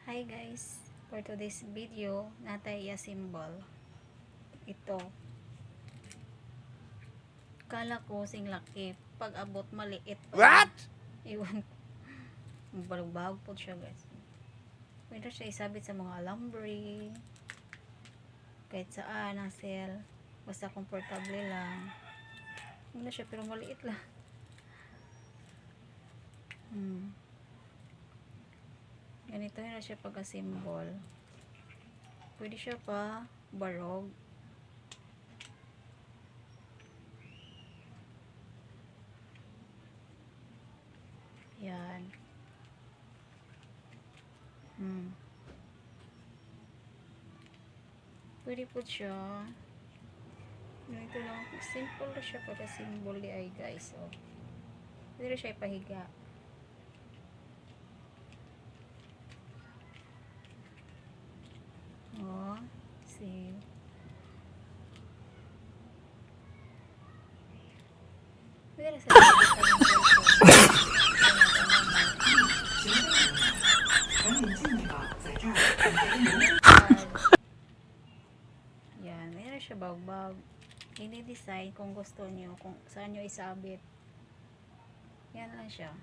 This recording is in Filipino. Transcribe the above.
Hi guys, for today's video natay symbol ito. Kala ko sing laki, pag abot maliit pa. What? Iwan, balog-bahog po siya guys. Pwede siya isabit sa mga alambre, kahit saan ang cell, basta komportable lang. Ano siya, pero maliit lang. Ganito na siya pagka-symbol. Pwede siya pa barog. Yan. Pwede po siya. Ito lang. Simple na siya pagka-symbol di ay guys. Oh. Pwede siya ipahiga. Oh. See. Pwede na sa yan, meron siya bagbag. Ini-design kung gusto nyo, kung saan nyo isabit. Yan lang siya.